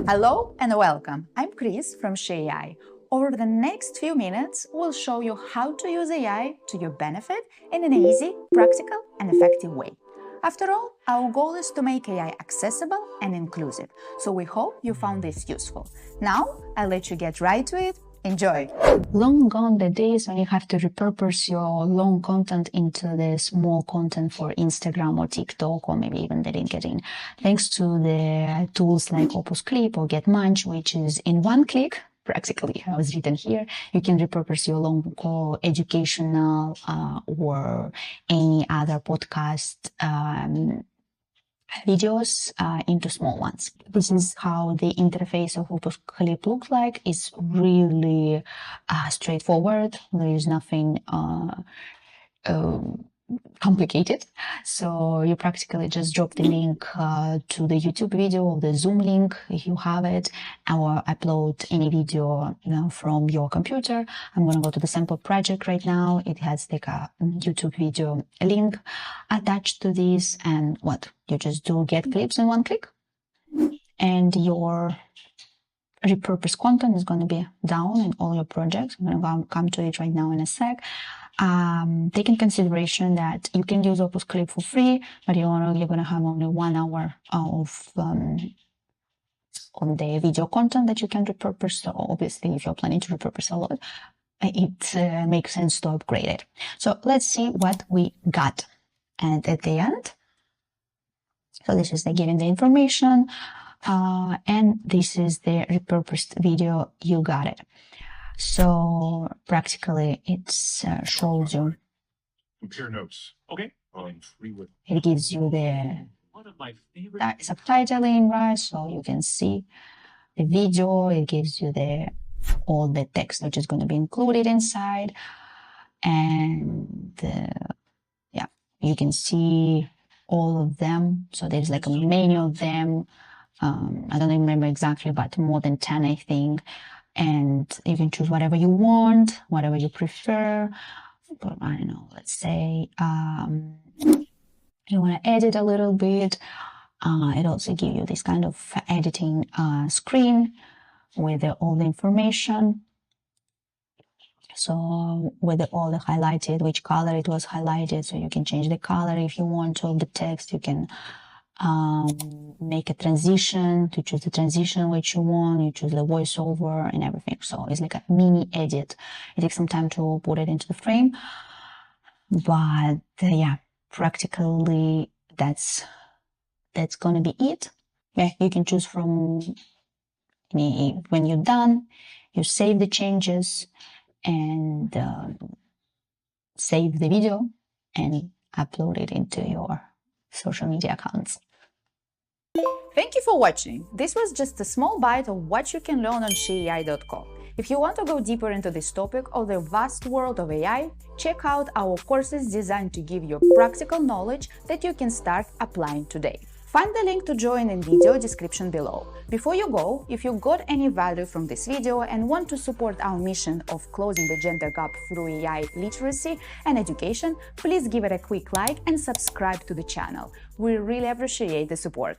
Hello and welcome. I'm Chris from SheAI. Over the next few minutes, we'll show you how to use AI to your benefit in an easy, practical, and effective way. After all, our goal is to make AI accessible and inclusive, so we hope you found this useful. Now, I'll let you get right to it. Enjoy! Long gone the days when you have to repurpose your long content into the small content for Instagram or TikTok or maybe even the LinkedIn. Thanks to the tools like OpusClip or GetMunch, which is in one click, practically how it's written here, you can repurpose your long educational or any other podcast videos into small ones. This is how the interface of OpusClip looks like. It's really straightforward. There is nothing complicated. So you practically just drop the link to the YouTube video or the Zoom link if you have it, or upload any video from your computer. I'm going to go to the sample project right now. It has like a YouTube video link attached to this, and what you just do, get clips in one click, and your repurposed content is going to be down in all your projects. I'm going to come to it right now in a sec. Take in consideration that you can use OpusClip for free, but you're going to have only 1 hour of on the video content that you can repurpose. So obviously, if you're planning to repurpose a lot, it makes sense to upgrade it. So let's see what we got. And at the end, so this is the giving the information, and this is the repurposed video. You got it. So practically, it shows you. Compare notes. Okay. It gives you the subtitling, right? So you can see the video. It gives you all the text which is going to be included inside, and yeah, you can see all of them. So there's like a menu of them. I don't remember exactly, but more than 10, I think. And you can choose whatever you want, whatever you prefer. But I don't know, let's say you want to edit a little bit. It also gives you this kind of editing screen with all the information. So with all the highlighted, which color it was highlighted, so you can change the color if you want to of the text. You can make a transition, to choose the transition which you want. You choose the voiceover and everything. So it's like a mini edit. It takes some time to put it into the frame, but yeah, practically that's gonna be it. Yeah, you can choose from when you're done, you save the changes and save the video and upload it into your social media accounts. Thank you for watching. This was just a small bite of what you can learn on SheAI.com. If you want to go deeper into this topic or the vast world of AI, check out our courses designed to give you practical knowledge that you can start applying today. Find the link to join in video description below. Before you go, if you got any value from this video and want to support our mission of closing the gender gap through AI literacy and education, please give it a quick like and subscribe to the channel. We really appreciate the support.